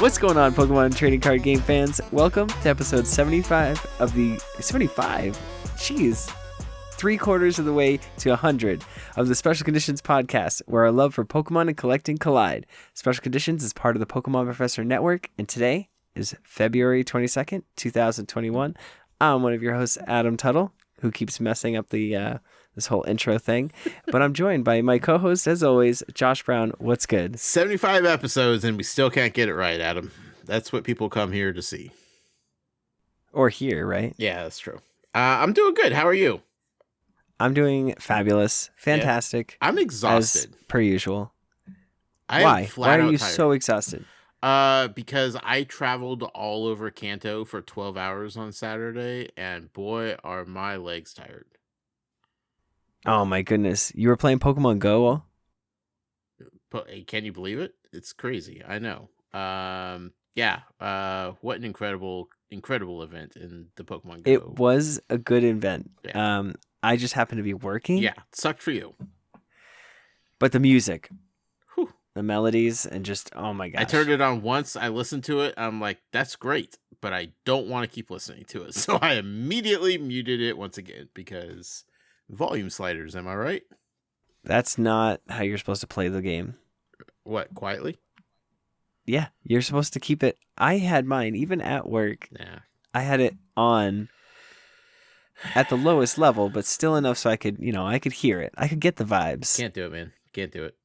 What's going on, Pokemon trading card game fans? Welcome to episode 75 of the 75. Jeez. 3/4 of the way to 100 of the Special Conditions podcast, where our love for Pokemon and collecting collide. Special Conditions is part of the Pokemon Professor Network, and today is February 22nd, 2021. I'm one of your hosts, Adam Tuttle, who keeps messing up the this whole intro thing. But I'm joined by my co-host, as always, Josh Brown. What's good? 75 episodes, and we still can't get it right, Adam. That's what people come here to see. Or hear, right? Yeah, that's true. I'm doing good. How are you? I'm doing fabulous. Fantastic. Yeah. I'm exhausted. As per usual. Why? Why are you so exhausted? Because I traveled all over Kanto for 12 hours on Saturday, and boy, are my legs tired. Oh my goodness. You were playing Pokemon Go? Can you believe it? It's crazy. I know. What an incredible event in the Pokemon Go. It was a good event. Yeah. I just happened to be working. Yeah, it sucked for you. But the music, whew, the melodies, and just, oh my gosh. I turned it on once. I listened to it. I'm like, that's great, but I don't want to keep listening to it. So I immediately muted it once again because volume sliders, am I right? That's not how you're supposed to play the game. What, quietly? Yeah, you're supposed to keep it. I had mine, even at work. Yeah. I had it on at the lowest level, but still enough so I could hear it. I could get the vibes. Can't do it, man. Can't do it.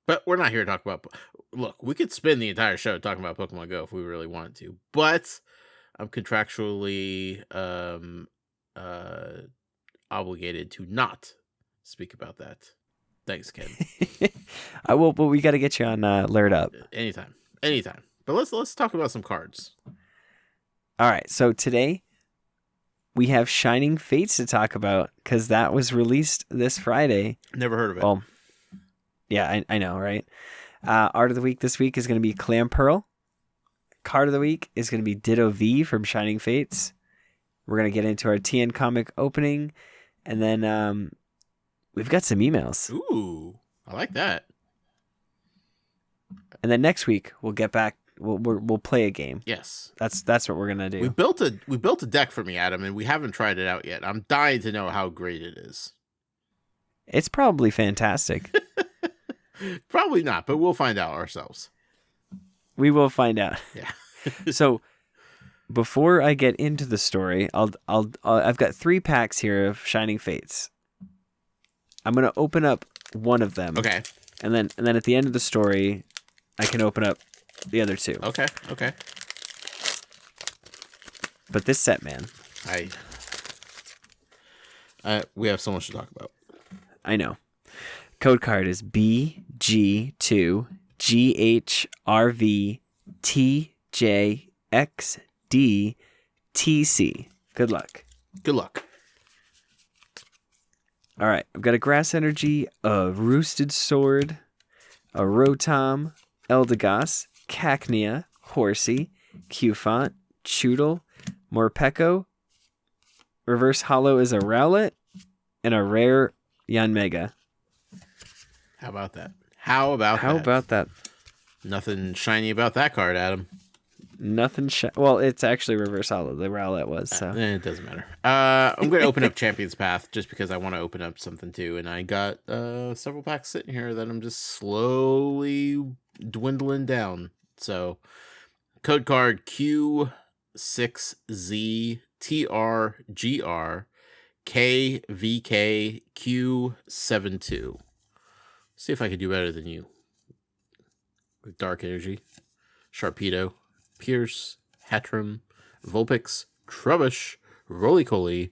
But we're not here to talk about... Look, we could spend the entire show talking about Pokemon Go if we really wanted to, but I'm contractually obligated to not speak about that. Thanks, Ken. I will, but we got to get you on Alert Up. Anytime. But let's talk about some cards. All right, so today we have Shining Fates to talk about because that was released this Friday. Never heard of it. Well, yeah, I know, right? Art of the Week this week is going to be Clam Pearl. Card of the Week is going to be Ditto V from Shining Fates. We're going to get into our TN comic opening, and then we've got some emails. Ooh, I like that. And then next week we'll get back. We'll play a game. Yes, that's what we're gonna do. We built a deck for me, Adam, and we haven't tried it out yet. I'm dying to know how great it is. It's probably fantastic. Probably not, but we'll find out ourselves. We will find out. Yeah. So before I get into the story, I've got 3 packs here of Shining Fates. I'm gonna open up one of them. Okay. And then at the end of the story, I can open up the other 2. Okay. But this set, man. We have so much to talk about. I know. Code card is BG2GHRVTJXDTC. Good luck. Good luck. All right. I've got a Grass Energy, a Roosted Sword, a Rotom, Eldegoss, Cacnea, Horsey, Cufant, Choodle, Morpeko. Reverse Hollow is a Rowlet, and a rare Yanmega. How about that? How about that? Nothing shiny about that card, Adam. Nothing. Well, it's actually Reverse Hollow. The Rowlet was. So it doesn't matter. I'm going to open up Champion's Path just because I want to open up something too, and I got several packs sitting here that I'm just slowly dwindling down. So, code card Q6ZTRGRKVKQ72. See if I can do better than you. With Dark Energy, Sharpedo, Pierce, Hatterene, Vulpix, Trubbish, Roly-Poly,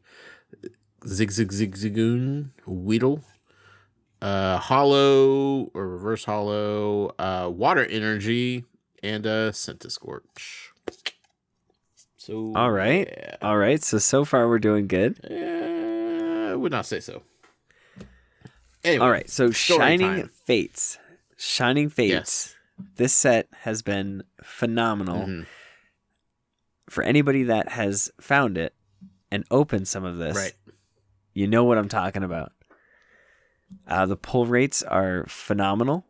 Zigzagoon, Weedle, Hollow or Reverse Hollow, Water Energy, and Centiskorch. So all right. Yeah. All right. So far we're doing good. I would not say so. Anyway, all right. So Shining time. Fates. Yes. This set has been phenomenal. Mm-hmm. For anybody that has found it and opened some of this, right. You know what I'm talking about. The pull rates are phenomenal.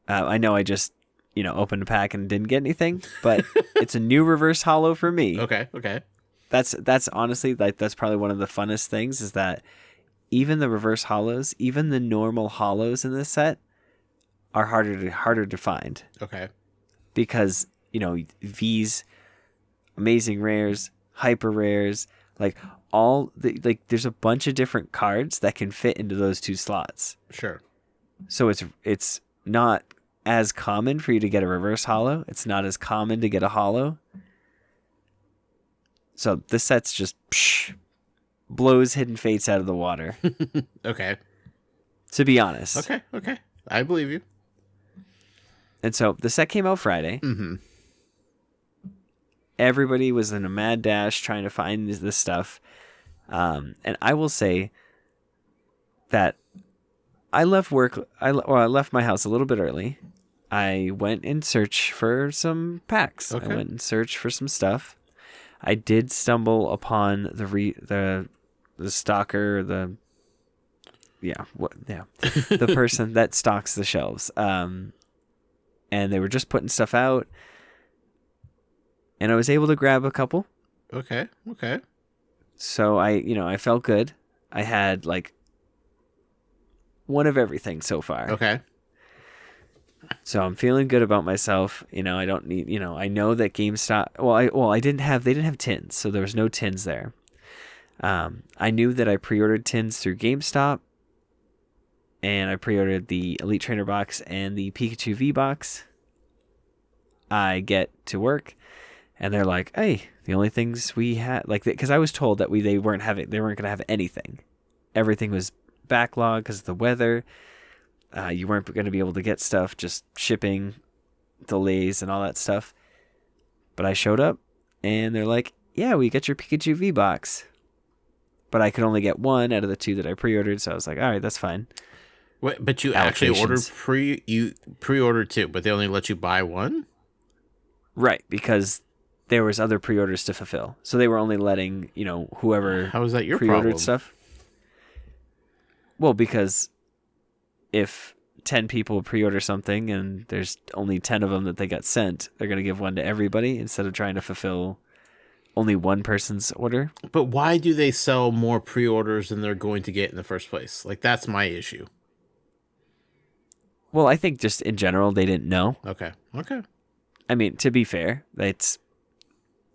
I know I just opened a pack and didn't get anything, but it's a new reverse holo for me. Okay. That's honestly, like, that's probably one of the funnest things, is that even the reverse holos, even the normal holos in this set are harder to find. Okay. Because, V's, amazing rares, hyper rares, like there's a bunch of different cards that can fit into those two slots. Sure. So it's not as common for you to get a reverse holo. It's not as common to get a holo. So this set's just blows Hidden Fates out of the water. Okay. To be honest. Okay. I believe you. And so the set came out Friday. Mm-hmm. Everybody was in a mad dash trying to find this stuff. And I will say that I left work. I left my house a little bit early. I went in search for some packs. Okay. I went in search for some stuff. I did stumble upon the stalker, the person that stocks the shelves. And they were just putting stuff out, and I was able to grab a couple. Okay. So I felt good. I had like one of everything so far. Okay. So I'm feeling good about myself. I don't need, I know that GameStop, they didn't have tins, so there was no tins there. I knew that I pre-ordered tins through GameStop, and I pre-ordered the Elite Trainer box and the Pikachu V box. I get to work, and they're like, "Hey, the only things we had, like, because I was told that they weren't going to have anything. Everything was backlogged because of the weather. You weren't going to be able to get stuff, just shipping delays and all that stuff." But I showed up, and they're like, "Yeah, we got your Pikachu V box." But I could only get one out of the two that I pre-ordered, so I was like, "All right, that's fine." Wait, but you actually pre-ordered two, but they only let you buy one? Right, because there was other pre-orders to fulfill. So they were only letting, whoever How is that your pre-ordered problem? stuff. Well, because if 10 people pre-order something and there's only 10 of them that they got sent, they're going to give one to everybody instead of trying to fulfill only one person's order. But why do they sell more pre-orders than they're going to get in the first place? Like, that's my issue. Well, I think just in general, they didn't know. Okay. I mean, to be fair, it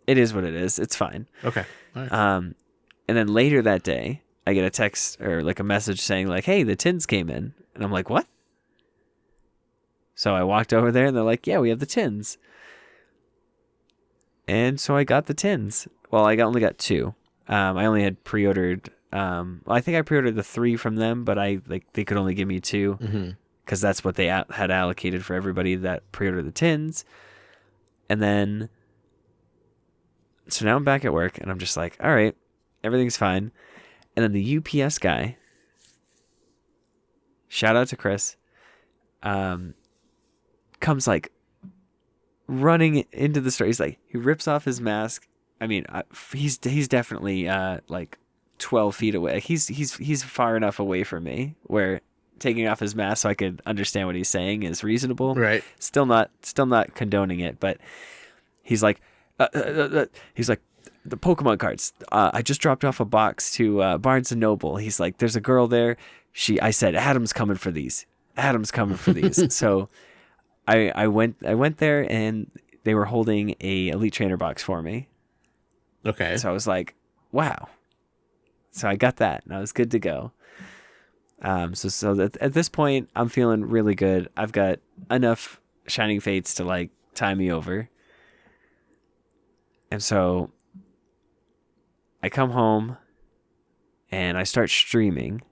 is what it is. It's fine. Okay. All right. And then later that day, I get a text or like a message saying like, "Hey, the tins came in." And I'm like, "What?" So I walked over there and they're like, "Yeah, we have the tins." And so I got the tins. Well, I only got two. I only had pre-ordered. I think I pre-ordered the 3 from them, but they could only give me 2 because that's what they had allocated for everybody that pre-ordered the tins. And then, so now I'm back at work and I'm just like, all right, everything's fine. And then the UPS guy, shout out to Chris, comes like running into the store. He's like, he rips off his mask. I mean, he's definitely like 12 feet away. He's far enough away from me where taking off his mask so I could understand what he's saying is reasonable. Right. Still not condoning it, but he's like, he's like, "The Pokemon cards. I just dropped off a box to Barnes and Noble." He's like, "There's a girl there. I said, Adam's coming for these. Adam's coming for these." So I went there and they were holding a Elite Trainer box for me. Okay. So I was like, wow. So I got that and I was good to go. So that at this point I'm feeling really good. I've got enough Shining Fates to like tie me over. And so I come home and I start streaming.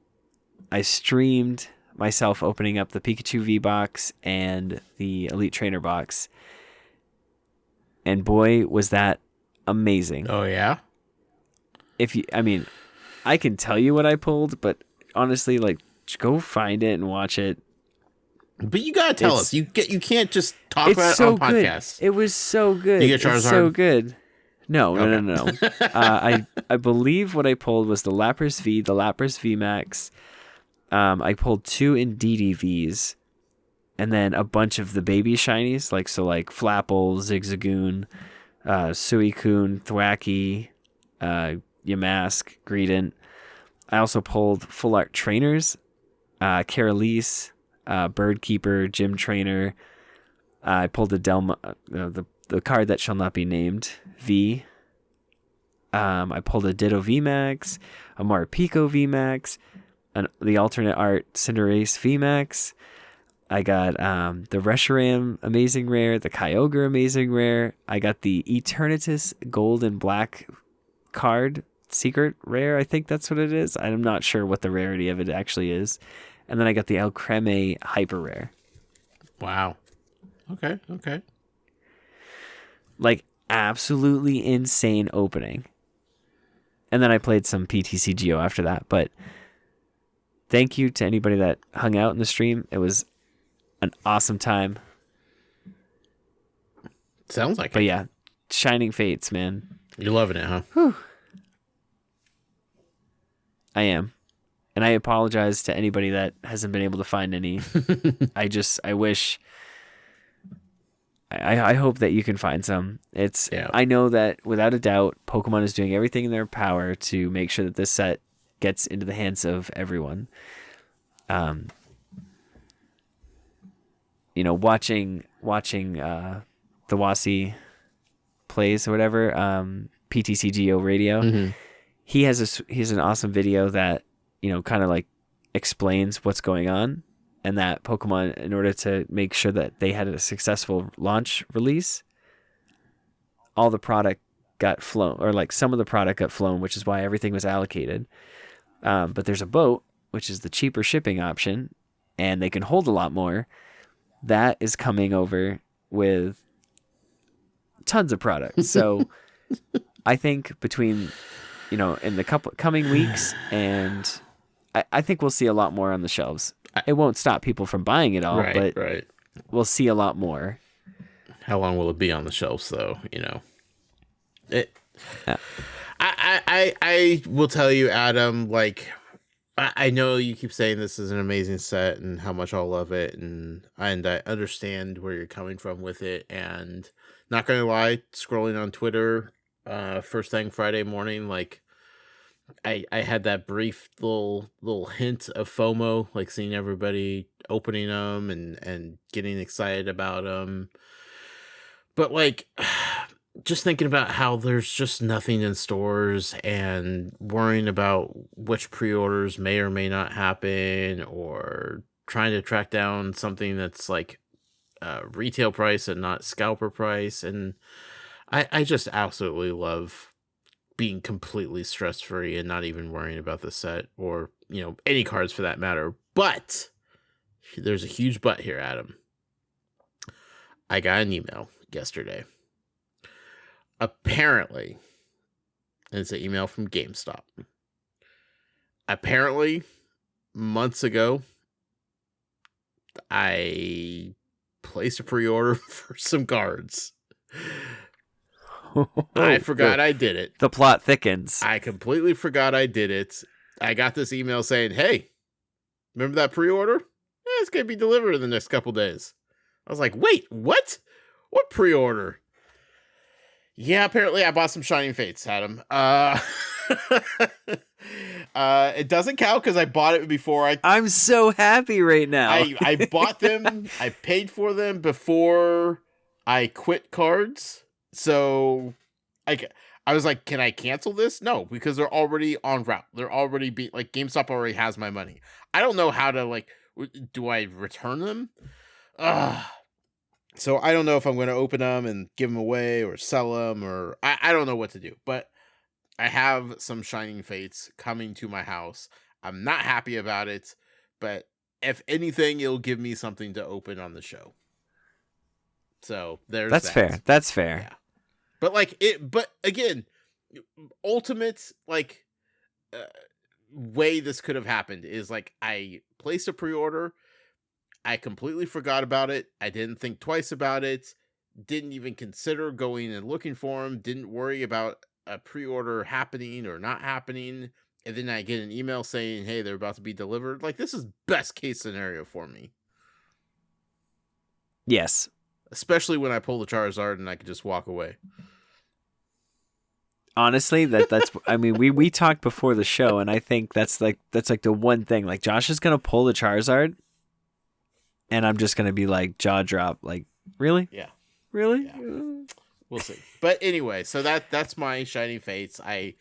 I streamed myself opening up the Pikachu V box and the Elite Trainer box. And boy, was that amazing. Oh, yeah? I can tell you what I pulled, but honestly, like, go find it and watch it. But you gotta tell us. You can't just talk about it so on podcasts. It was so good. You get Charizard? It's so good. No. Okay. I believe what I pulled was the Lapras V, the Lapras V Max. I pulled 2 in DDVs. and then a bunch of the baby shinies, like Flapple, Zigzagoon, Suicune, Thwackey, Yamask, Greedent. I also pulled full art trainers, Carolise, Birdkeeper, Gym Trainer. I pulled a the card that shall not be named, V. I pulled a Ditto V Max, a Marpico V Max, the alternate art Cinderace V Max. I got the Reshiram Amazing Rare, the Kyogre Amazing Rare. I got the Eternatus Gold and Black card, Secret Rare. I think that's what it is. I'm not sure what the rarity of it actually is. And then I got the Alcremie Hyper Rare. Wow. Okay. Like, absolutely insane opening. And then I played some PTCGO after that. But thank you to anybody that hung out in the stream. It was an awesome time. Sounds like it. But yeah, Shining Fates, man. You're loving it, huh? Whew. I am. And I apologize to anybody that hasn't been able to find any. I wish... I hope that you can find some. I know that without a doubt, Pokemon is doing everything in their power to make sure that this set gets into the hands of everyone. Watching the Wasi plays or whatever, PTCGO radio. Mm-hmm. He has an awesome video that kind of like explains what's going on. And that Pokemon, in order to make sure that they had a successful launch release, all the product got flown, or like some of the product got flown, which is why everything was allocated. But there's a boat, which is the cheaper shipping option, and they can hold a lot more. That is coming over with tons of products. So I think between, in the coming weeks, and I think we'll see a lot more on the shelves. It won't stop people from buying it all, but we'll see a lot more. How long will it be on the shelves, though? Yeah. I will tell you, Adam. Like, I know you keep saying this is an amazing set and how much I'll love it, and I understand where you're coming from with it. And not gonna lie, scrolling on Twitter, first thing Friday morning, like. I had that brief little hint of FOMO, like seeing everybody opening them and getting excited about them. But like, just thinking about how there's just nothing in stores and worrying about which pre-orders may or may not happen, or trying to track down something that's like retail price and not scalper price. And I just absolutely love being completely stress-free and not even worrying about the set or, any cards for that matter. But there's a huge but here, Adam. I got an email yesterday. Apparently, and it's an email from GameStop. Apparently, months ago, I placed a pre-order for some cards. I forgot I did it. The plot thickens. I completely forgot I did it. I got this email saying, hey, remember that pre-order? Yeah, it's going to be delivered in the next couple days. I was like, wait, what? What pre-order? Yeah, apparently I bought some Shining Fates, Adam. It doesn't count because I bought it before I'm so happy right now. I bought them. I paid for them before I quit cards. So I was like, can I cancel this? No, because they're already en route. They're already GameStop already has my money. I don't know how to do I return them? So I don't know if I'm going to open them and give them away or sell them, or I don't know what to do. But I have some Shining Fates coming to my house. I'm not happy about it, but if anything, it'll give me something to open on the show. So there's That's fair. That's fair. Yeah. But again, ultimate way this could have happened is I placed a pre-order. I completely forgot about it. I didn't think twice about it. Didn't even consider going and looking for them. Didn't worry about a pre-order happening or not happening. And then I get an email saying, hey, they're about to be delivered. This is best case scenario for me. Yes. Especially when I pull the Charizard and I can just walk away. Honestly, that's I mean, we talked before the show, and I think that's like the one thing. Like, Josh is gonna pull the Charizard, and I'm just gonna be like jaw drop, like, really? Yeah. Really? Yeah. We'll see. But anyway, so that's my Shiny Fates. I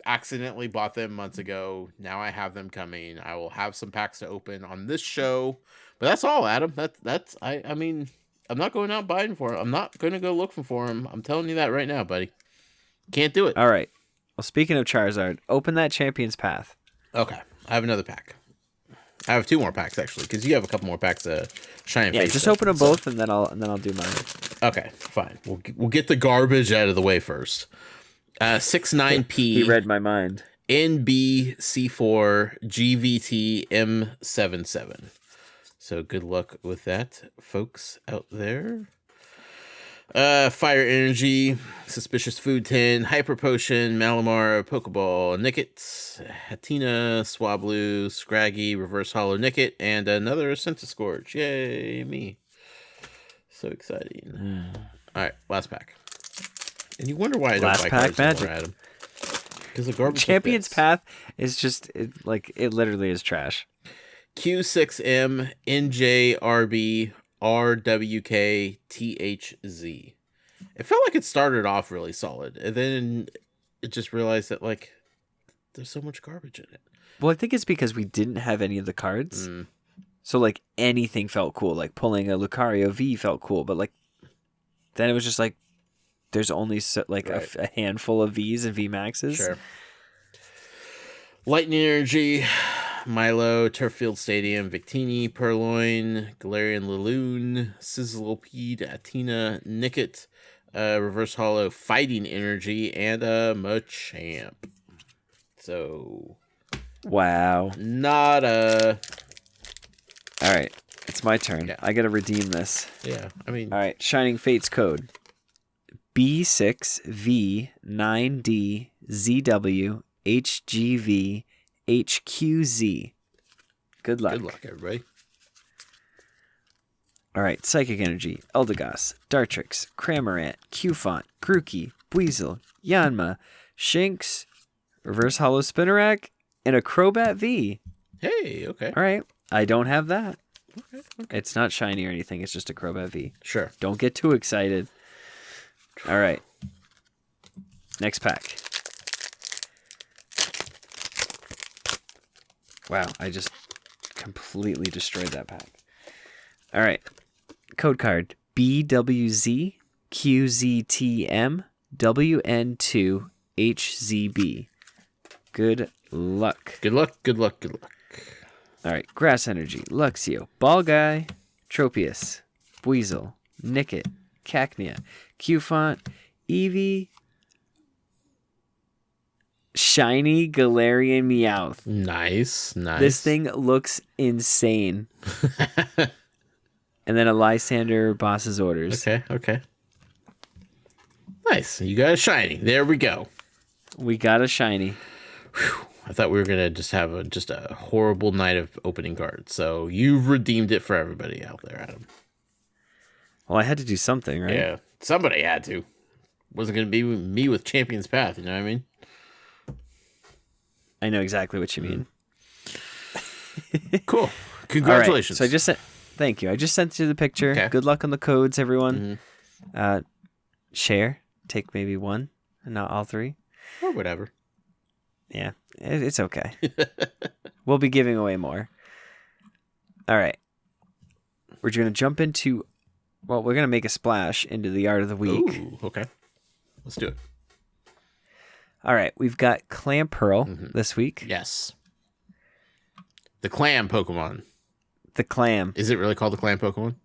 accidentally bought them months ago. Now I have them coming. I will have some packs to open on this show. But that's all, Adam. That's I mean, I'm not going out buying for them. I'm not going to go looking for them. I'm telling you that right now, buddy. Can't do it. All right. Well, speaking of Charizard, open that Champion's Path. Okay. I have another pack. I have 2 more packs actually, because you have a couple more packs of Shiny Fates. Yeah, just open them both, and then I'll do mine. Okay, fine. We'll get the garbage out of the way first. 69P. He read my mind. NBC4 GVT M77. So good luck with that, folks out there. Fire Energy, Suspicious Food Tin, Hyper Potion, Malamar, Pokeball, Nickit, Hatina, Swablu, Scraggy, Reverse Hollow Nickit, and another Centiskorch. Yay, me. So exciting. All right, last pack. And you wonder why I don't buy cards anymore, Adam. Because the garbage Champion's Path is just, it literally is trash. Q6M, NJRB, RWK, THZ. It felt like it started off really solid, and then it just realized that, like, there's so much garbage in it. Well, I think it's because we didn't have any of the cards. So, like, anything felt cool. Like, pulling a Lucario V felt cool, but, like, then it was just like, there's only a handful of Vs and V Maxes. Sure. Lightning Energy, Milo, Turffield Stadium, Victini, Purloin, Galarian Laloon, Sizzlipede, Atina, Nickit, Reverse Hollow, Fighting Energy, and Machamp. So, wow. Nada. All right, it's my turn. Yeah. I gotta redeem this. Yeah, I mean. All right, Shining Fates code B6V9DZWHGVHQZ. Good luck. Good luck, everybody. All right, Psychic Energy, Eldegoss, Dartrix, Cramorant, Qfont, Grookey, Weasel, Yanma, Shinx, Reverse Hollow Spinarak, and a Crobat V. Hey, okay. All right, I don't have that. Okay. It's not shiny or anything. It's just a Crobat V. Sure. Don't get too excited. All right. Next pack. Wow, I just completely destroyed that pack. All right. Code card BWZQZTMWN2HZB. Good luck. Good luck. Good luck. Good luck. All right. Grass Energy, Luxio, Ball Guy, Tropius, Weasel, Nickit, Cacnea, Qfont, Eevee, shiny Galarian Meowth. Nice. This thing looks insane. And then a Lysander Boss's Orders. Okay. Nice. You got a shiny. There we go. We got a shiny. Whew. I thought we were gonna just have a horrible night of opening cards. So you've redeemed it for everybody out there, Adam. Well, I had to do something, right? Yeah, somebody had to. Wasn't gonna be me with Champion's Path. You know what I mean? I know exactly what you mean. Cool. Congratulations. Right, so I just sent. Thank you. I just sent you the picture. Okay. Good luck on the codes, everyone. Share. Take maybe one, and not all three. Or whatever. Yeah, it's okay. We'll be giving away more. All right. We're going to jump into... Well, we're going to make a splash into the Art of the Week. Ooh, okay. Let's do it. All right. We've got Clamperl this week. Yes. The clam Pokemon. The clam. Is it really called the clam Pokemon?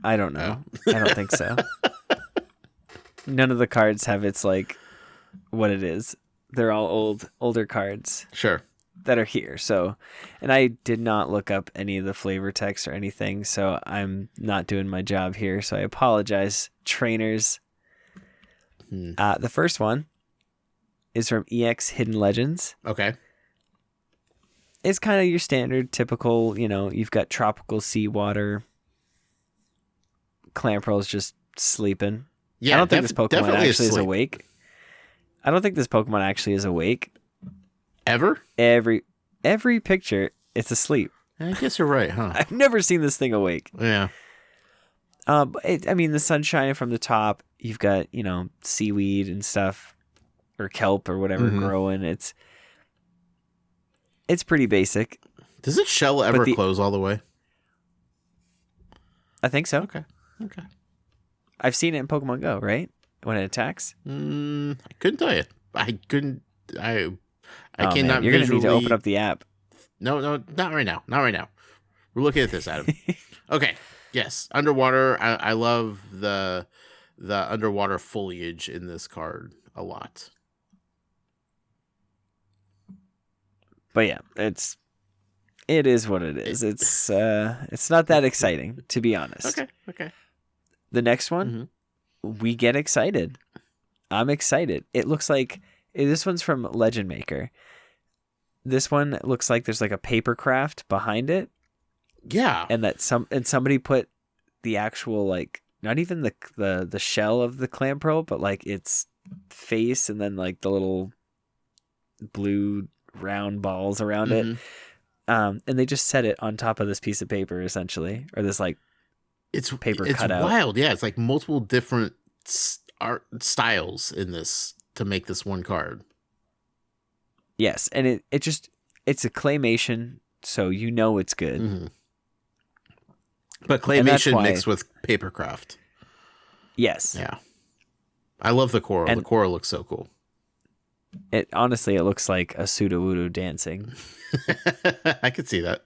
I don't know. I don't think so. None of the cards have its, like, what it is. They're all older cards. Sure. That are here. So, and I did not look up any of the flavor text or anything, so I'm not doing my job here. So I apologize, trainers. The first one is from EX Hidden Legends. Okay. It's kind of your standard, typical, you've got tropical seawater, Clamperl's just sleeping. Yeah, I don't think this Pokemon definitely actually is asleep. awake. I don't think this Pokemon actually is awake. Ever? Every picture, it's asleep. I guess you're right, huh? I've never seen this thing awake. Yeah. The sun's shining from the top. You've got, seaweed and stuff, or kelp or whatever growing. It's pretty basic. Does its shell ever close all the way? I think so. Okay. I've seen it in Pokemon Go, right? When it attacks. I couldn't tell you. I couldn't. I cannot. Man, you're gonna need to open up the app. No, not right now. Not right now. We're looking at this, Adam. Okay. Yes, underwater. I love the underwater foliage in this card a lot. But yeah, it is what it is. It's not that exciting, to be honest. Okay. The next one, we get excited. I'm excited. It looks like this one's from Legend Maker. This one looks like there's like a paper craft behind it. Yeah, and somebody put the actual, like, not even the shell of the Clamperl, but like its face and then like the little blue round balls around it. And they just set it on top of this piece of paper, essentially, or this like paper cutout. It's wild. Yeah, it's like multiple different art styles in this to make this one card. Yes, and it's a claymation, so it's good. But claymation mixed with papercraft. Yes. Yeah. I love the coral. The coral looks so cool. It looks like a Sudowoodo dancing. I could see that.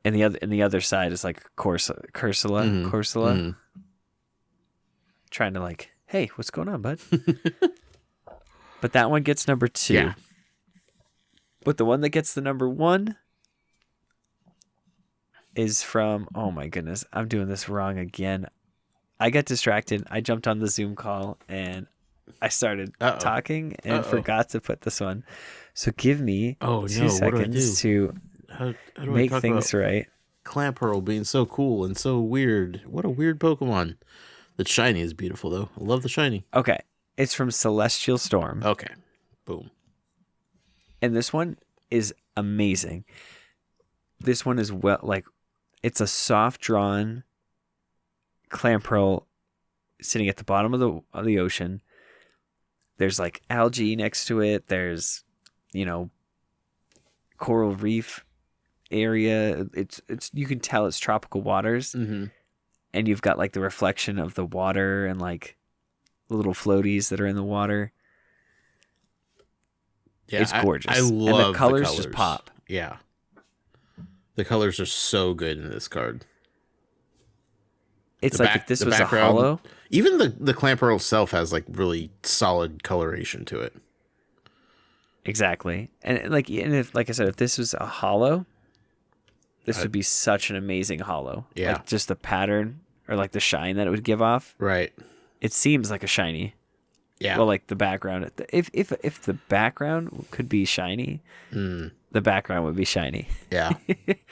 And the other side is like Corsola. Trying to like, hey, what's going on, bud? But that one gets number 2. Yeah. But the one that gets the number 1 is from, oh my goodness, I'm doing this wrong again. I got distracted. I jumped on the Zoom call and I started talking and forgot to put this one. So give me 2 seconds to make things right. Clamperl being so cool and so weird. What a weird Pokemon. The shiny is beautiful, though. I love the shiny. Okay. It's from Celestial Storm. Okay. Boom. And this one is amazing. This one is it's a soft drawn Clamperl sitting at the bottom of the ocean. There's like algae next to it. There's, coral reef area. It's you can tell it's tropical waters. And you've got like the reflection of the water and like the little floaties that are in the water. Yeah, it's gorgeous. I love and the colors just pop. Yeah. The colors are so good in this card. It's like if this was a holo. Even the Clamperl itself has like really solid coloration to it. Exactly. And if, like I said, if this was a holo, this would be such an amazing holo. Yeah. Like just the pattern or like the shine that it would give off. Right. It seems like a shiny. Yeah. Well, like the background. If the background could be shiny, the background would be shiny. Yeah.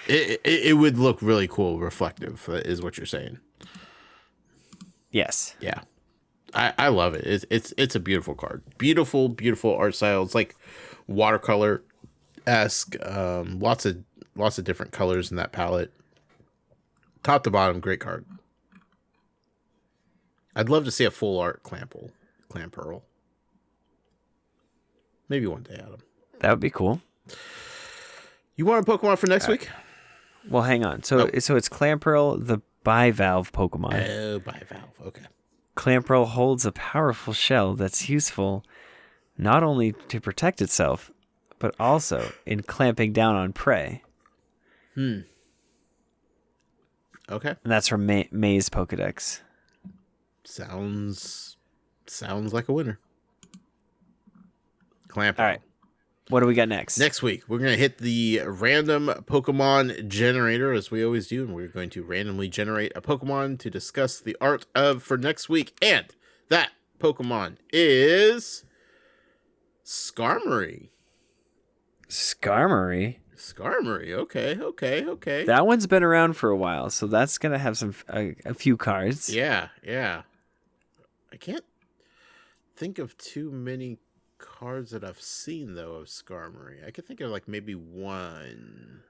it would look really cool, reflective, is what you're saying. Yes. Yeah. I love it. It's a beautiful card. Beautiful, beautiful art style. It's like watercolor-esque. Lots of different colors in that palette. Top to bottom, great card. I'd love to see a full art Clamperl. Maybe one day, Adam. That would be cool. You want a Pokemon for next week? Well, hang on. So it's Clamperl, the bivalve Pokemon. Oh, bivalve. Okay. Clamperl holds a powerful shell that's useful not only to protect itself, but also in clamping down on prey. Okay. And that's from Maze Pokedex. Sounds like a winner. Clamperl. All right. What do we got next? Next week, we're going to hit the random Pokemon generator, as we always do, and we're going to randomly generate a Pokemon to discuss the art of for next week. And that Pokemon is Skarmory. Skarmory? Skarmory. Okay. That one's been around for a while, so that's gonna have a few cards. Yeah. I can't think of too many cards that I've seen though of Skarmory. I could think of like maybe one.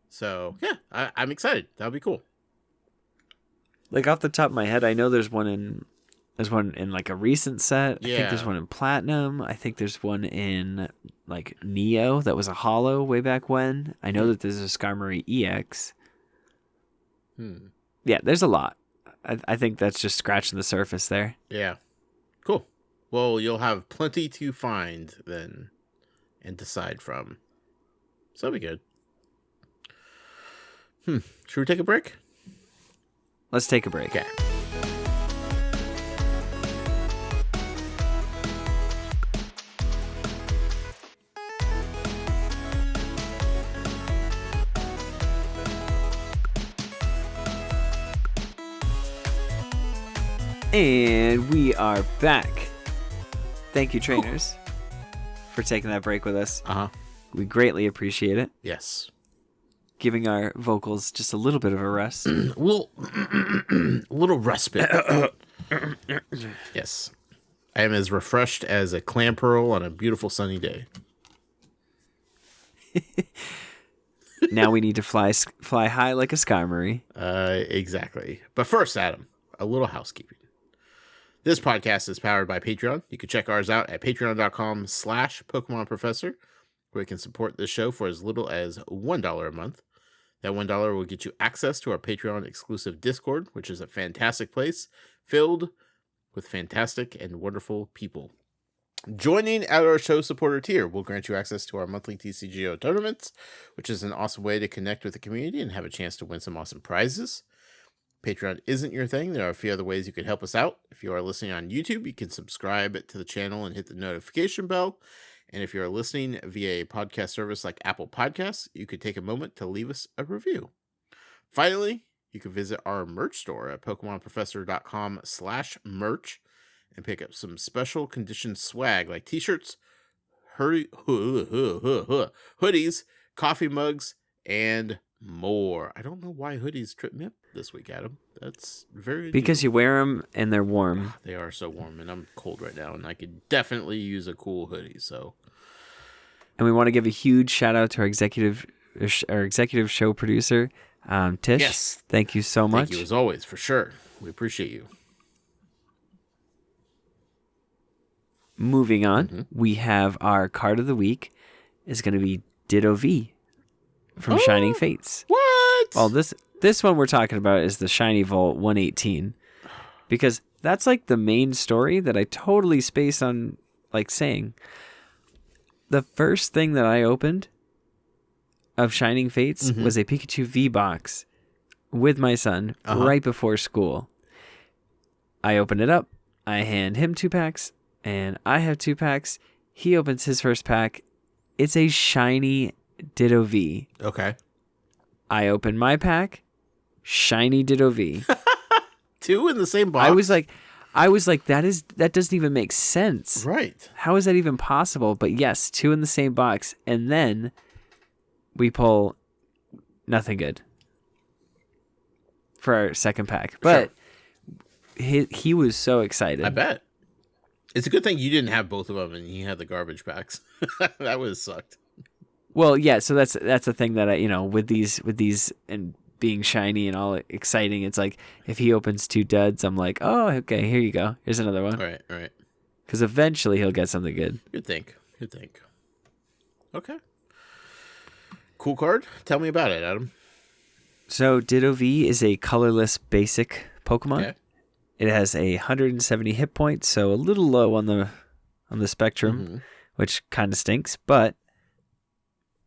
So yeah, I'm excited. That'll be cool. Like off the top of my head, I know there's one in like a recent set. I think there's one in Platinum. I think there's one in like Neo that was a holo way back when. I know that there's a Skarmory EX. Yeah, there's a lot. I think that's just scratching the surface there. Yeah. Cool. Well, you'll have plenty to find then and decide from. So that'll be good. Should we take a break? Let's take a break. Okay. And we are back. Thank you, trainers, for taking that break with us. We greatly appreciate it. Yes. Giving our vocals just a little bit of a rest. A little respite. Yes. I am as refreshed as a clam pearl on a beautiful sunny day. Now we need to fly high like a Skarmory. Exactly. But first, Adam, a little housekeeping. This podcast is powered by Patreon. You can check ours out at patreon.com/Pokemon Professor, where you can support this show for as little as $1 a month. That $1 will get you access to our Patreon exclusive Discord, which is a fantastic place filled with fantastic and wonderful people. Joining at our show supporter tier will grant you access to our monthly TCGO tournaments, which is an awesome way to connect with the community and have a chance to win some awesome prizes. Patreon isn't your thing. There are a few other ways you can help us out. If you are listening on YouTube, you can subscribe to the channel and hit the notification bell. And if you're listening via a podcast service like Apple Podcasts, you could take a moment to leave us a review. Finally, you can visit our merch store at PokemonProfessor.com/merch and pick up some special condition swag like t-shirts, hoodies, coffee mugs, and more. I don't know why hoodies tripped me up this week, Adam. That's very because you wear them and they're warm. They are so warm, and I'm cold right now, and I could definitely use a cool hoodie. So, and we want to give a huge shout out to our executive show producer, Tish. Yes, thank you so much. Thank you as always, for sure. We appreciate you. Moving on, we have our card of the week is going to be Ditto V from Shining Fates. What? Well, this one we're talking about is the Shiny Vault 118, because that's like the main story that I totally spaced on, like saying. The first thing that I opened of Shining Fates was a Pikachu V box with my son right before school. I open it up, I hand him 2 packs, and I have 2 packs. He opens his first pack. It's a shiny Ditto V. Okay. I open my pack. Shiny Ditto V. 2 in the same box. I was like, that doesn't even make sense. Right. How is that even possible? But yes, 2 in the same box, and then we pull nothing good for our second pack. But he was so excited. I bet. It's a good thing you didn't have both of them and he had the garbage packs. That would have sucked. Well, yeah, so that's the thing that I, with these and being shiny and all exciting, it's like if he opens 2 duds, I'm like, oh, okay, here you go. Here's another one. Right. Because eventually he'll get something good. You'd think. Okay. Cool card. Tell me about it, Adam. So Ditto V is a colorless basic Pokemon. Okay. It has 170 hit points, so a little low on the spectrum, which kind of stinks, but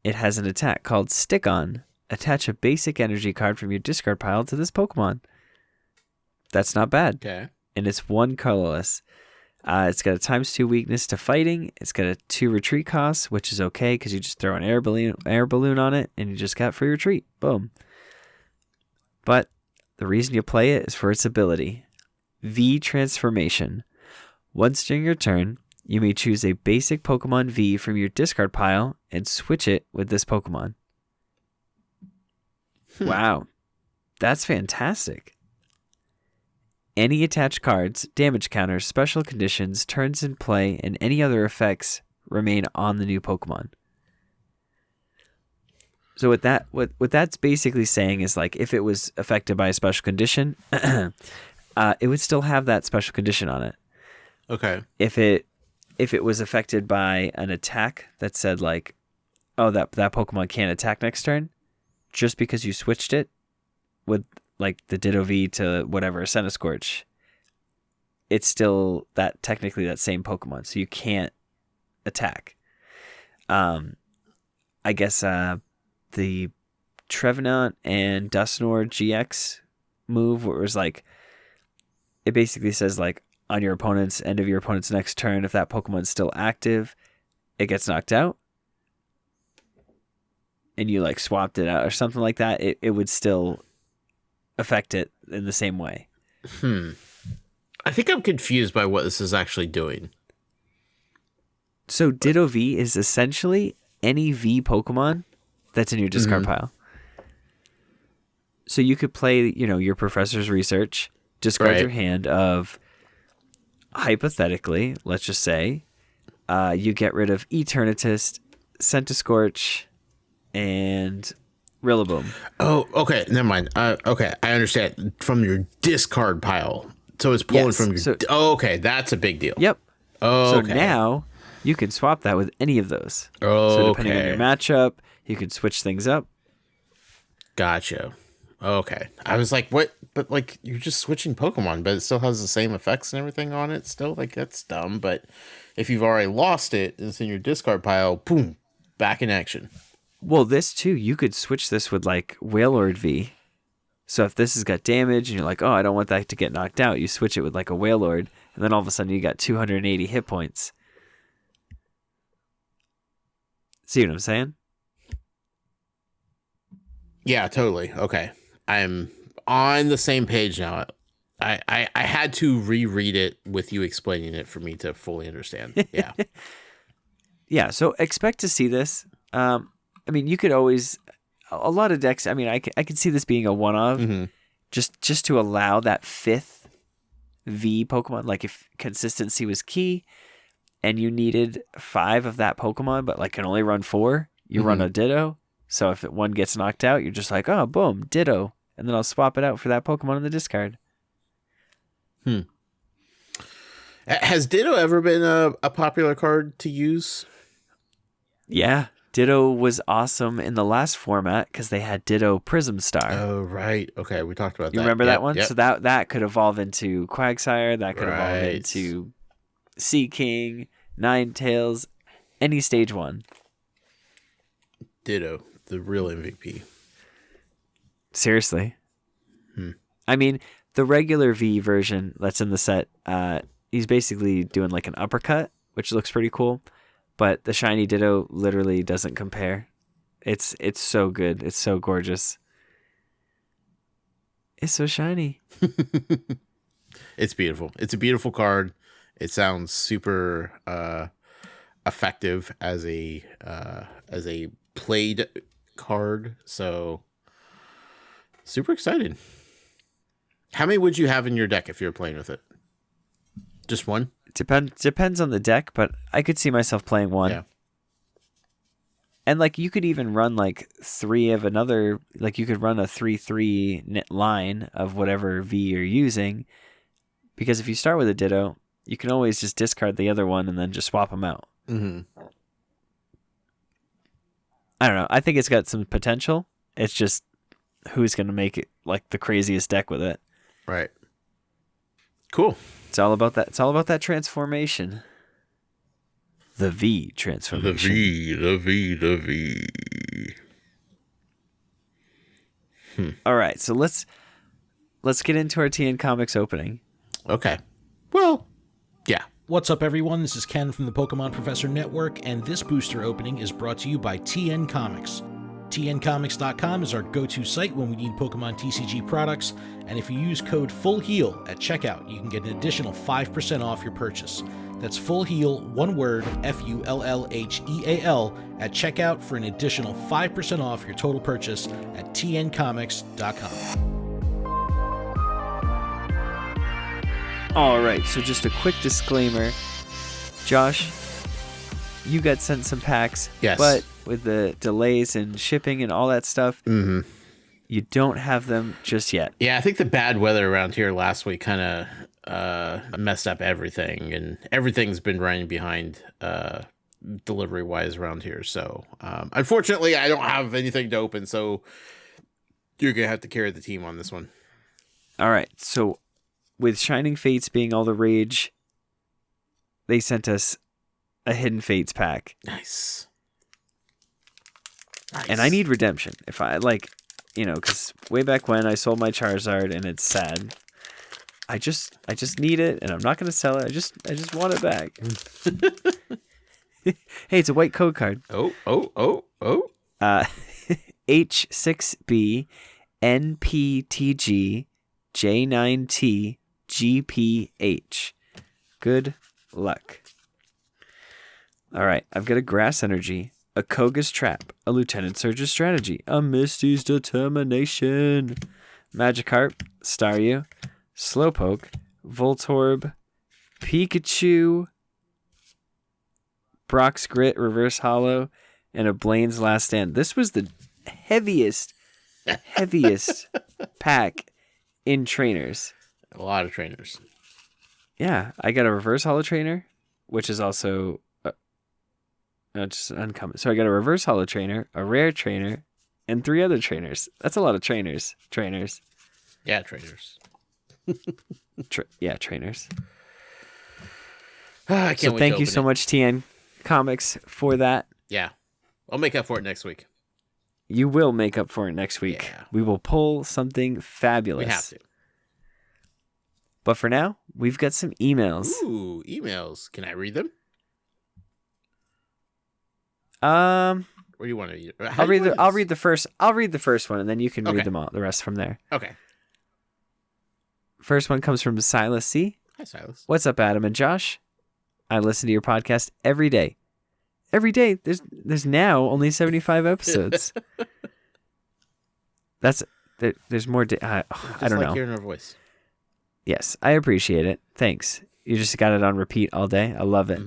it has an attack called Stick On. Attach a basic energy card from your discard pile to this Pokemon. That's not bad. Okay. And it's 1 colorless. It's got a ×2 weakness to fighting. It's got a 2 retreat cost, which is okay because you just throw an air balloon on it and you just got free retreat. Boom. But the reason you play it is for its ability. V Transformation. Once during your turn, You may choose a basic Pokemon V from your discard pile and switch it with this Pokemon. Wow. That's fantastic. Any attached cards, damage counters, special conditions, turns in play, and any other effects remain on the new Pokemon. So what that's basically saying is like if it was affected by a special condition, it would still have that special condition on it. Okay. If it was affected by an attack that said like, oh, that Pokemon can't attack next turn, just because you switched it with like the Ditto V to whatever, Centiskorch, it's still technically that same Pokemon, so you can't attack. I guess the Trevenant and Dusknoir GX move, where it was like, it basically says like on your opponent's end of your opponent's next turn, if that Pokemon's still active, it gets knocked out, and you like swapped it out or something like that, it would still affect it in the same way. I think I'm confused by what this is actually doing. So Ditto V is essentially any V Pokemon that's in your discard pile. So you could play, your professor's research, discard your hand of, hypothetically, let's just say, you get rid of Eternatus, Centiskorch, and Rillaboom. Oh, okay. Never mind. Okay, I understand. From your discard pile. So it's pulling from your... okay, that's a big deal. Yep. Oh, so okay. now you can swap that with any of those. Oh, so depending on your matchup, you could switch things up. Gotcha. Okay. I was like, what? But like, you're just switching Pokemon, but it still has the same effects and everything on it still? Like, that's dumb. But if you've already lost it and it's in your discard pile, boom, back in action. Well, this too, you could switch this with like Wailord V. So if this has got damage and you're like, oh, I don't want that to get knocked out, you switch it with like a Wailord, and then all of a sudden you got 280 hit points. See what I'm saying? Yeah, totally. Okay. I'm on the same page now. I had to reread it with you explaining it for me to fully understand. Yeah. Yeah, so expect to see this. I mean, you could always, a lot of decks, I mean, I could see this being a one-of, just to allow that fifth V Pokemon. Like if consistency was key and you needed 5 of that Pokemon, but like can only run 4, you run a Ditto. So if one gets knocked out, you're just like, oh, boom, Ditto. And then I'll swap it out for that Pokemon in the discard. Has Ditto ever been a popular card to use? Yeah. Ditto was awesome in the last format because they had Ditto Prism Star. Oh, right. Okay, we talked about that. You remember that one? Yep. So that could evolve into Quagsire. That could evolve into Sea King, Ninetales, any stage 1. Ditto, the real MVP. Seriously. I mean, the regular V version that's in the set, he's basically doing like an uppercut, which looks pretty cool. But the shiny Ditto literally doesn't compare. It's so good. It's so gorgeous. It's so shiny. It's beautiful. It's a beautiful card. It sounds super effective as a played card. So super excited. How many would you have in your deck if you were playing with it? Just one? Depends on the deck, but I could see myself playing one. Yeah. And like you could even run like 3 of another, like you could run a 3/3 line of whatever V you're using, because if you start with a Ditto, you can always just discard the other one and then just swap them out. I don't know. I think it's got some potential. It's just who's going to make it like the craziest deck with it. Right. Cool. It's all about that. It's all about that transformation. The V transformation. The V. All right, so let's get into our TN Comics opening. Okay. Well, yeah. What's up, everyone? This is Ken from the Pokemon Professor Network, and this booster opening is brought to you by TN Comics. TNComics.com is our go-to site when we need Pokemon TCG products, and if you use code FULLHEAL at checkout, you can get an additional 5% off your purchase. That's Full Heal, one word, FULLHEAL, at checkout for an additional 5% off your total purchase at tncomics.com. All right, so just a quick disclaimer. Josh, you got sent some packs. Yes. But with the delays and shipping and all that stuff, you don't have them just yet. Yeah, I think the bad weather around here last week kind of messed up everything, and everything's been running behind delivery-wise around here. So, unfortunately, I don't have anything to open, so you're going to have to carry the team on this one. All right, so with Shining Fates being all the rage, they sent us a Hidden Fates pack. Nice. And I need redemption. If I, because way back when I sold my Charizard and it's sad. I just need it, and I'm not going to sell it. I just want it back. Hey, it's a white code card. Oh. H6B NPTG J9T GPH. Good luck. All right, I've got a Grass Energy, a Koga's Trap, a Lieutenant Surge's Strategy, a Misty's Determination, Magikarp, Staryu, Slowpoke, Voltorb, Pikachu, Brock's Grit Reverse Hollow, and a Blaine's Last Stand. This was the heaviest pack in trainers. A lot of trainers. Yeah, I got a Reverse Hollow Trainer, which is also just uncommon. So I got a Reverse Hollow Trainer, a Rare Trainer, and 3 other trainers. That's a lot of trainers. Yeah, trainers. Trainers. I can't So wait thank to you open so it. much, TN Comics, for that. Yeah. I'll make up for it next week. You will make up for it next week. Yeah. We will pull something fabulous. We have to. But for now, we've got some emails. Ooh, emails. Can I read them? Um, Or do you want to? I'll read the first one, and then you can Okay. read them all. The rest from there. Okay. First one comes from Silas C. Hi, Silas. What's up, Adam and Josh? I listen to your podcast every day. Every day. There's now only 75 episodes. There's more. I don't know. Hearing our voice. Yes, I appreciate it. Thanks. You just got it on repeat all day. I love it.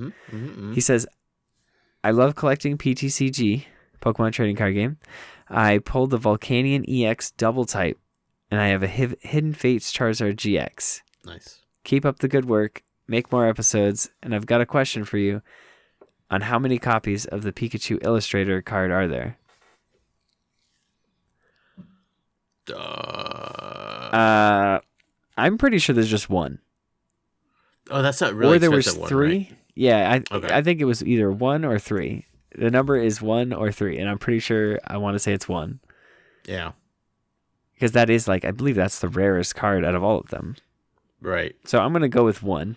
He says, I love collecting PTCG, Pokemon Trading Card Game. I pulled the Volcanion EX double type, and I have a Hidden Fates Charizard GX. Nice. Keep up the good work. Make more episodes. And I've got a question for you on how many copies of the Pikachu Illustrator card are there? I'm pretty sure there's just one. Oh, that's not really. Or there was expensive 3. One, right? Yeah, Okay. I think it was either 1 or 3. The number is 1 or 3, and I'm pretty sure I want to say it's 1. Yeah. Because that is I believe that's the rarest card out of all of them. Right. So I'm going to go with 1.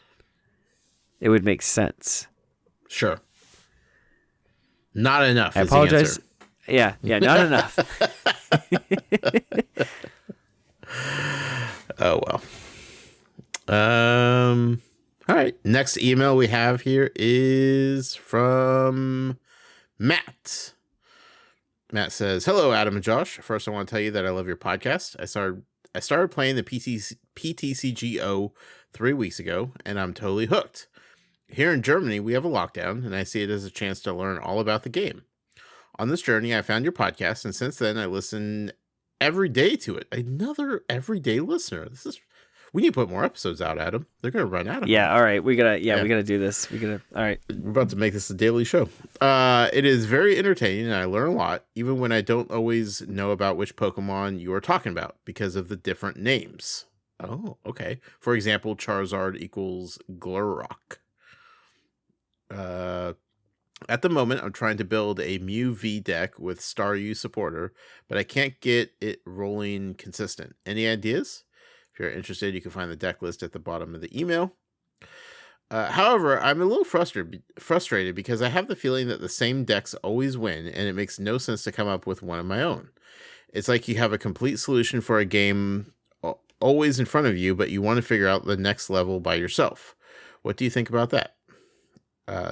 It would make sense. Sure. Not enough. I is the apologize. answer. Yeah, not enough. Oh well. All right. Next email we have here is from Matt. Matt says, "Hello, Adam and Josh. First, I want to tell you that I love your podcast. I started playing the PTCGO 3 weeks ago, and I'm totally hooked. Here in Germany, we have a lockdown, and I see it as a chance to learn all about the game. On this journey, I found your podcast, and since then, I listen every day to it. Another everyday listener. We need to put more episodes out, Adam. They're going to run out of Yeah, all right. We got to do this. All right. We're about to make this a daily show. It is very entertaining, and I learn a lot, even when I don't always know about which Pokemon you are talking about because of the different names. Oh, okay. For example, Charizard equals Glurrock. At the moment, I'm trying to build a Mew V deck with Staryu supporter, but I can't get it rolling consistent. Any ideas? If you're interested, you can find the deck list at the bottom of the email. However, I'm a little frustrated because I have the feeling that the same decks always win, and it makes no sense to come up with one of my own. It's like you have a complete solution for a game always in front of you, but you want to figure out the next level by yourself. What do you think about that?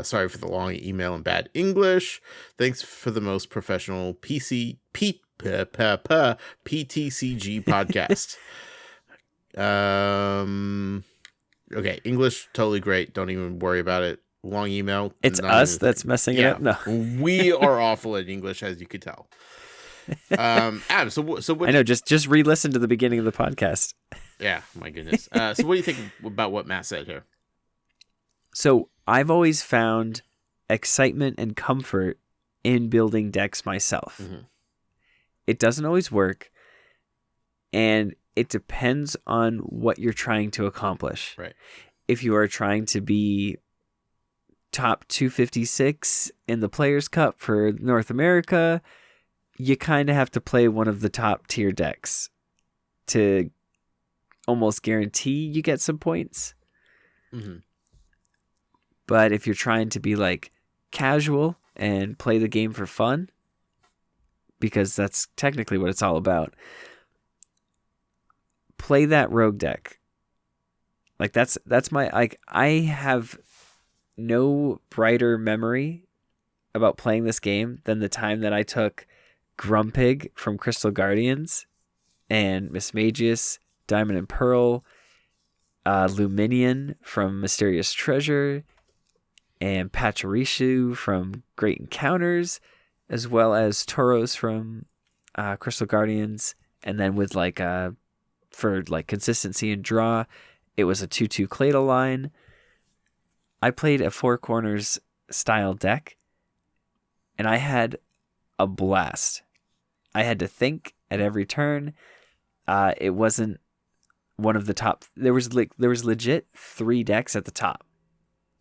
Sorry for the long email and bad English. Thanks for the most professional PTCG podcast. Okay, English totally great. Don't even worry about it. Long email. It's us that's messing it up. No, we are awful at English, as you could tell. Adam, so what? I know. Just re-listen to the beginning of the podcast. Yeah, my goodness. So what do you think about what Matt said here? So I've always found excitement and comfort in building decks myself. Mm-hmm. It doesn't always work, and it depends on what you're trying to accomplish. Right. If you are trying to be top 256 in the Players' Cup for North America, you kind of have to play one of the top tier decks to almost guarantee you get some points. Mm-hmm. But if you're trying to be like casual and play the game for fun, because that's technically what it's all about, play that rogue deck. Like that's my, like, I have no brighter memory about playing this game than the time that I took Grumpig from Crystal Guardians and Mismagius, Diamond and Pearl, Luminion from Mysterious Treasure, and Pachirisu from Great Encounters, as well as Tauros from Crystal Guardians. And then with for consistency and draw, it was a 2/2 Claydol line. I played a Four Corners style deck, and I had a blast. I had to think at every turn. It wasn't one of the top. There was legit 3 decks at the top.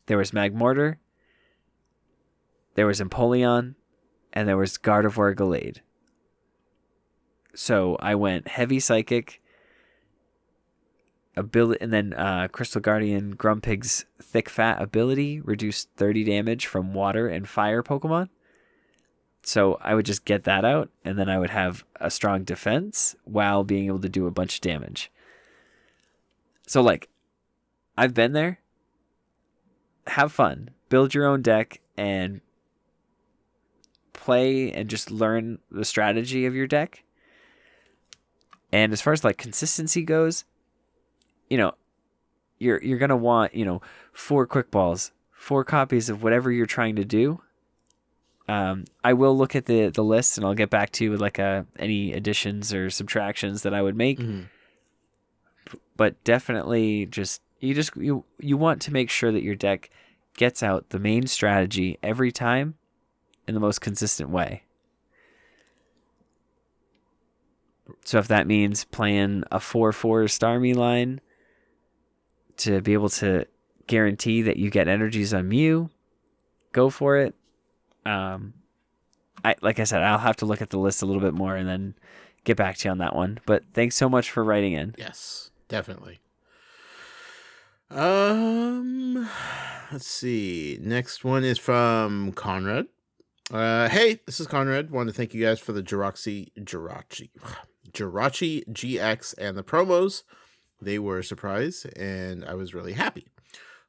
There was Magmortar, there was Empoleon, and there was Gardevoir Gallade. So I went heavy Psychic, ability, and then Crystal Guardian Grumpig's Thick Fat ability reduced 30 damage from water and fire Pokemon. So I would just get that out, and then I would have a strong defense while being able to do a bunch of damage. So, I've been there. Have fun. Build your own deck and play and just learn the strategy of your deck. And as far as consistency goes, you're going to want, 4 quick balls, 4 copies of whatever you're trying to do. I will look at the list, and I'll get back to you with any additions or subtractions that I would make. Mm-hmm. But definitely you want to make sure that your deck gets out the main strategy every time in the most consistent way. So if that means playing a 4/4 Starmie line to be able to guarantee that you get energies on Mew, go for it. Like I said, I'll have to look at the list a little bit more and then get back to you on that one. But thanks so much for writing in. Yes, definitely. Let's see. Next one is from Conrad. Hey, this is Conrad. Want to thank you guys for the Jirachi GX and the promos. They were a surprise, and I was really happy.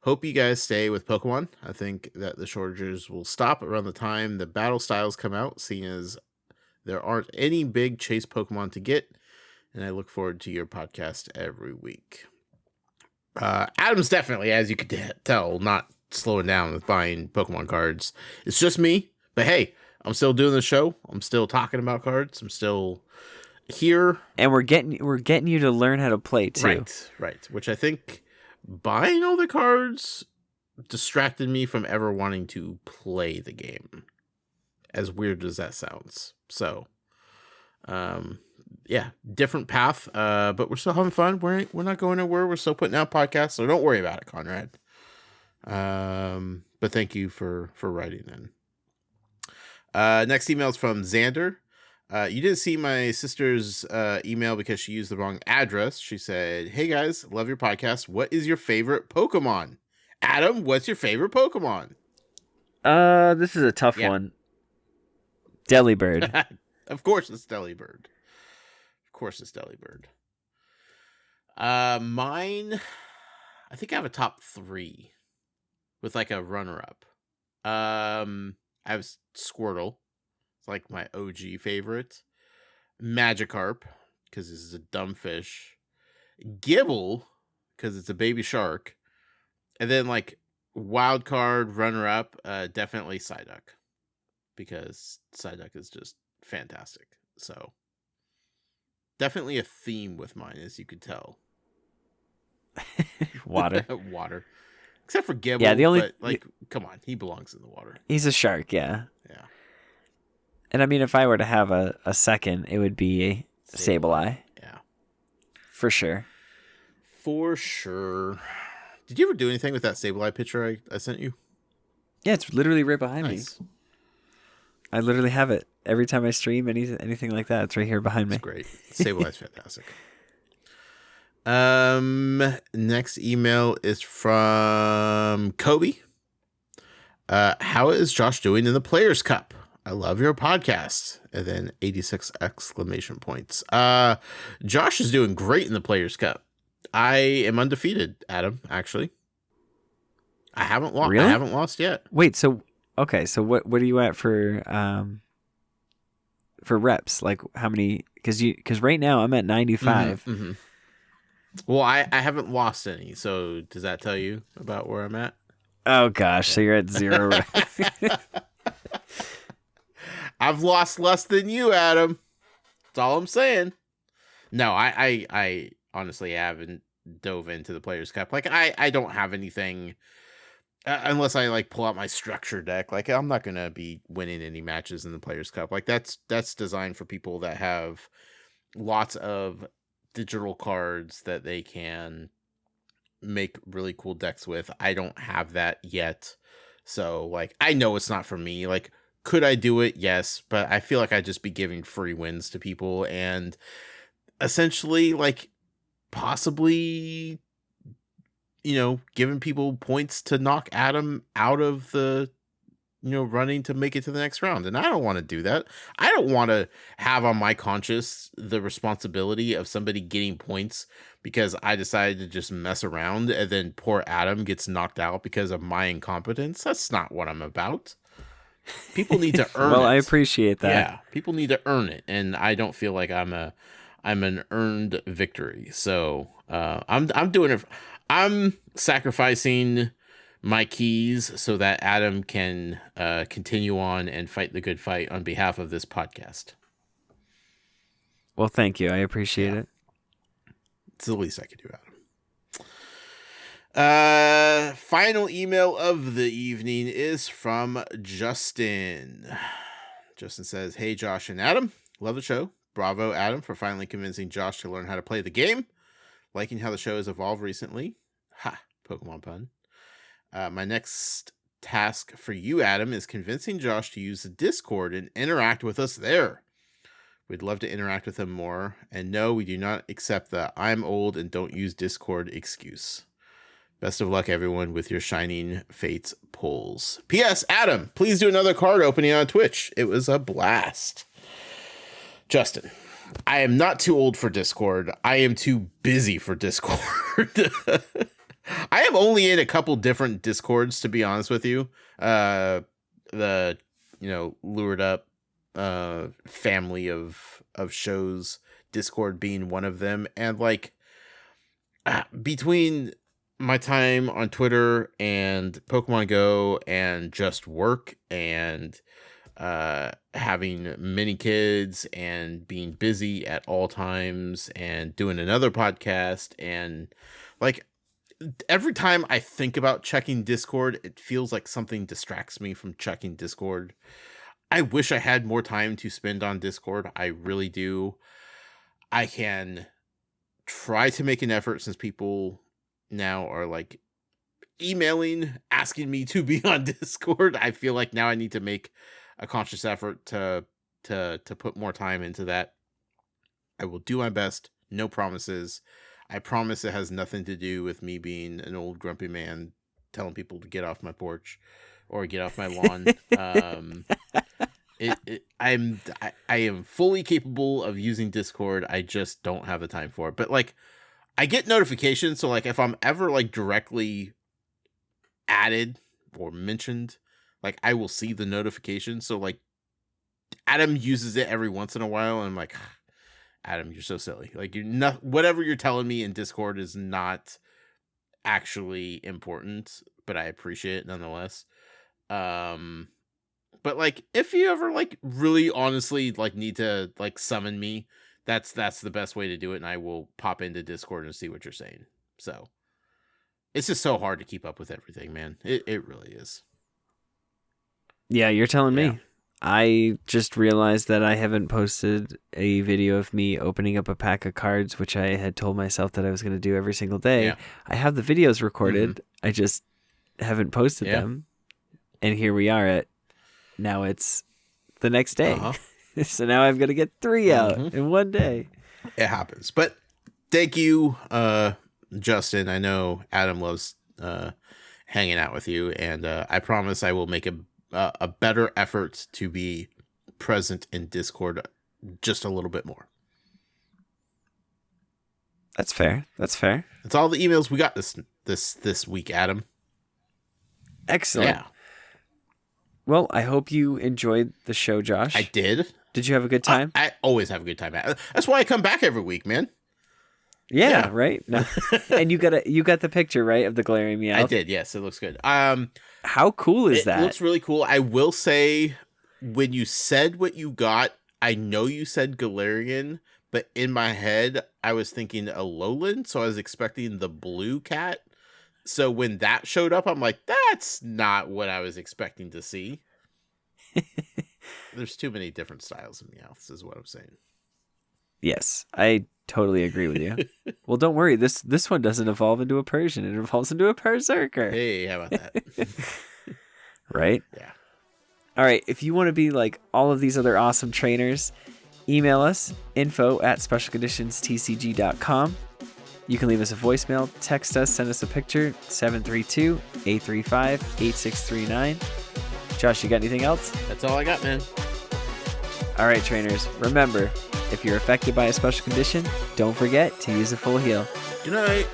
Hope you guys stay with Pokemon. I think that the shortages will stop around the time the battle styles come out, seeing as there aren't any big chase Pokemon to get, and I look forward to your podcast every week. Adam's definitely, as you could tell, not slowing down with buying Pokemon cards. It's just me, but hey, I'm still doing the show. I'm still talking about cards. I'm still here, and we're getting you to learn how to play too. Right. Which I think buying all the cards distracted me from ever wanting to play the game. As weird as that sounds. So, yeah, different path. But we're still having fun. We're not going nowhere. We're still putting out podcasts, so don't worry about it, Conrad. But thank you for writing in. Next email is from Xander. You didn't see my sister's email because she used the wrong address. She said, "Hey guys, love your podcast. What is your favorite Pokemon?" Adam, what's your favorite Pokemon? This is a tough one. Delibird. Of course it's Delibird. Mine, I think I have a top 3 with a runner-up. I have Squirtle. It's like my OG favorite. Magikarp, because this is a dumb fish. Gibble, because it's a baby shark. And then like wild card runner up, definitely Psyduck, because Psyduck is just fantastic. So definitely a theme with mine, as you could tell. Water. Water. Except for Gibble. Yeah, the only but, like, come on, he belongs in the water. He's a shark, yeah. Yeah. And I mean, if I were to have a second, it would be Sableye. Yeah. For sure. For sure. Did you ever do anything with that Sableye picture I sent you? Yeah, it's literally right behind Nice. me. I literally have it every time I stream anything like that. It's right here behind me. It's great. Sableye's fantastic. Next email is from Kobe. How is Josh doing in the Players Cup? I love your podcast. And then 86 exclamation points. Josh is doing great in the Players Cup. I am undefeated, Adam, actually. I haven't lost. Really? I haven't lost yet. Wait, so okay, so what are you at for reps? Like how many? Because right now I'm at 95. Mm-hmm, mm-hmm. Well, I haven't lost any. So does that tell you about where I'm at? Oh gosh, so you're at 0 reps. I've lost less than you, Adam. That's all I'm saying. No, I honestly haven't dove into the Players Cup. Like I don't have anything unless I like pull out my structure deck. Like I'm not gonna be winning any matches in the Players Cup. Like that's designed for people that have lots of digital cards that they can make really cool decks with. I don't have that yet. So like I know it's not for me. Like could I do it? Yes, but I feel like I'd just be giving free wins to people and essentially like possibly giving people points to knock Adam out of the running to make it to the next round. And I don't want to do that. I don't want to have on my conscience the responsibility of somebody getting points because I decided to just mess around and then poor Adam gets knocked out because of my incompetence. That's not what I'm about. People need to earn it. Well, I appreciate that. Yeah, people need to earn it, and I don't feel like I'm an earned victory. So I'm doing it. I'm sacrificing my keys so that Adam can continue on and fight the good fight on behalf of this podcast. Well, thank you. I appreciate it. It's the least I could do, Adam. Final email of the evening is from Justin. Justin says, "Hey, Josh and Adam. Love the show. Bravo, Adam, for finally convincing Josh to learn how to play the game. Liking how the show has evolved recently." Ha, Pokemon pun. My next task for you, Adam, is convincing Josh to use the Discord and interact with us there. We'd love to interact with him more. And no, we do not accept the "I'm old and don't use Discord" excuse. Best of luck, everyone, with your Shining Fates polls. P.S. Adam, please do another card opening on Twitch. It was a blast. Justin, I am not too old for Discord. I am too busy for Discord. I am only in a couple different Discords, to be honest with you. The Lured Up family of shows, Discord being one of them. And like between my time on Twitter and Pokemon Go and just work and having many kids and being busy at all times and doing another podcast, and like every time I think about checking Discord, it feels like something distracts me from checking Discord. I wish I had more time to spend on Discord. I really do. I can try to make an effort, since people now are like emailing, asking me to be on Discord. I feel like now I need to make a conscious effort to put more time into that. I will do my best. No promises. I promise it has nothing to do with me being an old grumpy man telling people to get off my porch or get off my lawn. I am fully capable of using Discord. I just don't have the time for it. But like, I get notifications. So like, if I'm ever like directly added or mentioned, like I will see the notification. So like Adam uses it every once in a while, and I'm like, Adam, you're so silly. Like you're not, whatever you're telling me in Discord is not actually important, but I appreciate it nonetheless. But like if you ever like really honestly like need to like summon me, that's the best way to do it, and I will pop into Discord and see what you're saying. So it's just so hard to keep up with everything, man. It really is. Yeah, you're telling Yeah. me. I just realized that I haven't posted a video of me opening up a pack of cards, which I had told myself that I was going to do every single day. Yeah. I have the videos recorded. I just haven't posted them. And here we are now it's the next day. So now I've got to get 3 out in one day. It happens. But thank you, Justin. I know Adam loves hanging out with you, and I promise I will make a better effort to be present in Discord just a little bit more. That's fair. That's all the emails we got this week, Adam. Excellent. Yeah. Well, I hope you enjoyed the show, Josh. I did. Did you have a good time? I always have a good time. That's why I come back every week, man. Yeah. Right. No. And you got the picture, right, of the glaring Meowth? I did. Yes, it looks good. How cool is that? It looks really cool. I will say, when you said what you got, I know you said Galarian, but in my head, I was thinking Alolan, so I was expecting the blue cat. So when that showed up, I'm like, that's not what I was expecting to see. There's too many different styles of Meowths, is what I'm saying. Yes, I totally agree with you. Well, don't worry. This one doesn't evolve into a Persian. It evolves into a Berserker. Hey, how about that? Right? Yeah. All right. If you want to be like all of these other awesome trainers, email us, info@specialconditionstcg.com. You can leave us a voicemail, text us, send us a picture, 732-835-8639. Josh, you got anything else? That's all I got, man. All right, trainers. Remember, if you're affected by a special condition, don't forget to use a full heal. Good night.